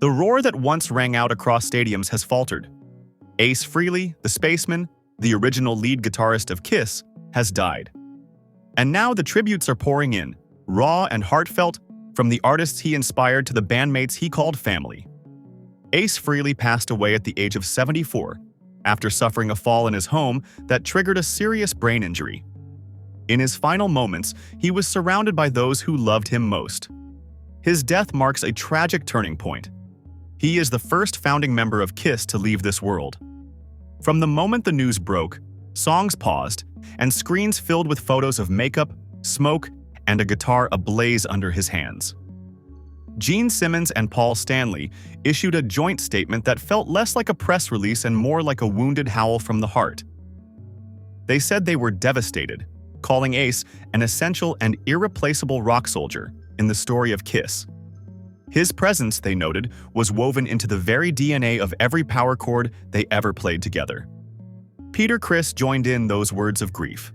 The roar that once rang out across stadiums has faltered. Ace Frehley, the Spaceman, the original lead guitarist of Kiss, has died. And now the tributes are pouring in, raw and heartfelt, from the artists he inspired to the bandmates he called family. Ace Frehley passed away at the age of 74 after suffering a fall in his home that triggered a serious brain injury. In his final moments, he was surrounded by those who loved him most. His death marks a tragic turning point. He is the first founding member of Kiss to leave this world. From the moment the news broke, songs paused, and screens filled with photos of makeup, smoke, and a guitar ablaze under his hands. Gene Simmons and Stanley issued a joint statement that felt less like a press release and more like a wounded howl from the heart. They said they were devastated, calling Ace an essential and irreplaceable rock soldier in the story of Kiss. His presence, they noted, was woven into the very DNA of every power chord they ever played together. Peter Criss joined in those words of grief.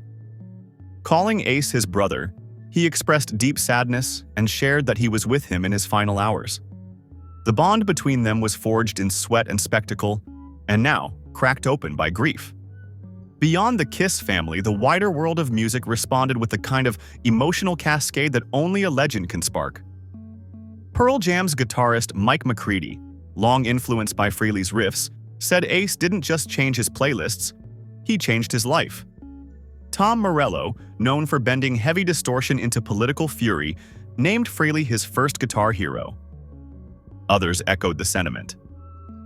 Calling Ace his brother, he expressed deep sadness and shared that he was with him in his final hours. The bond between them was forged in sweat and spectacle, and now cracked open by grief. Beyond the Kiss family, the wider world of music responded with the kind of emotional cascade that only a legend can spark. Pearl Jam's guitarist Mike McCready, long influenced by Frehley's riffs, said Ace didn't just change his playlists, he changed his life. Tom Morello, known for bending heavy distortion into political fury, named Frehley his first guitar hero. Others echoed the sentiment.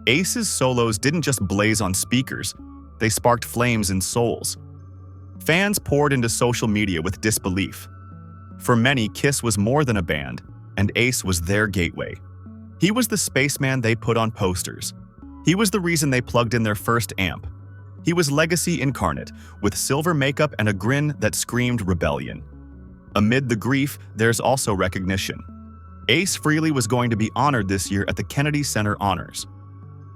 Ace's solos didn't just blaze on speakers, they sparked flames in souls. Fans poured into social media with disbelief. For many, Kiss was more than a band, and Ace was their gateway. He was the spaceman they put on posters. He was the reason they plugged in their first amp. He was legacy incarnate, with silver makeup and a grin that screamed rebellion. Amid the grief, there's also recognition. Ace Frehley was going to be honored this year at the Kennedy Center Honors.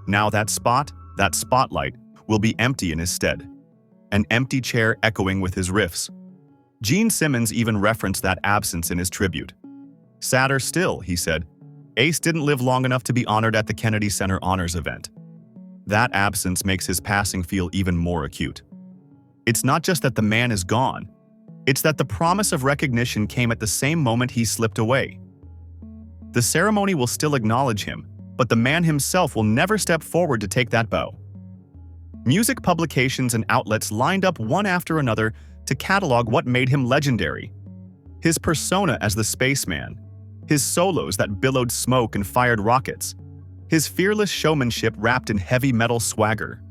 Now that spotlight, will be empty in his stead. An empty chair echoing with his riffs. Gene Simmons even referenced that absence in his tribute. Sadder still, he said, Ace didn't live long enough to be honored at the Kennedy Center Honors event. That absence makes his passing feel even more acute. It's not just that the man is gone, it's that the promise of recognition came at the same moment he slipped away. The ceremony will still acknowledge him, but the man himself will never step forward to take that bow. Music publications and outlets lined up one after another to catalog what made him legendary. His persona as the spaceman, his solos that billowed smoke and fired rockets, his fearless showmanship wrapped in heavy metal swagger.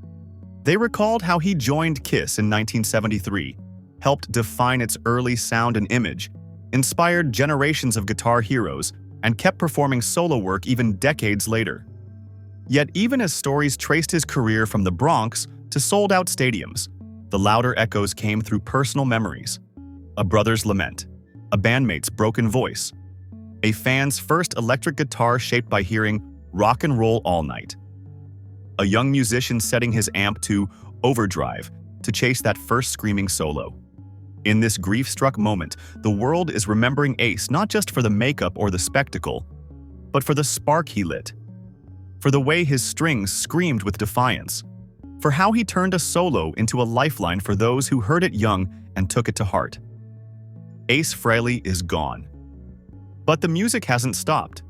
They recalled how he joined Kiss in 1973, helped define its early sound and image, inspired generations of guitar heroes, and kept performing solo work even decades later. Yet even as stories traced his career from the Bronx to sold-out stadiums, the louder echoes came through personal memories. A brother's lament, a bandmate's broken voice, a fan's first electric guitar shaped by hearing rock and roll all night, a young musician setting his amp to overdrive to chase that first screaming solo. In this grief-struck moment, the world is remembering Ace not just for the makeup or the spectacle, but for the spark he lit, for the way his strings screamed with defiance, for how he turned a solo into a lifeline for those who heard it young and took it to heart. Ace Frehley is gone. But the music hasn't stopped.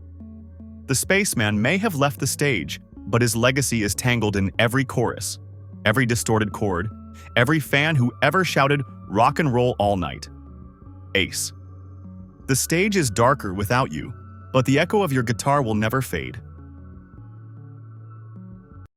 The spaceman may have left the stage, but his legacy is tangled in every chorus, every distorted chord, every fan who ever shouted rock and roll all night. Ace. The stage is darker without you, but the echo of your guitar will never fade.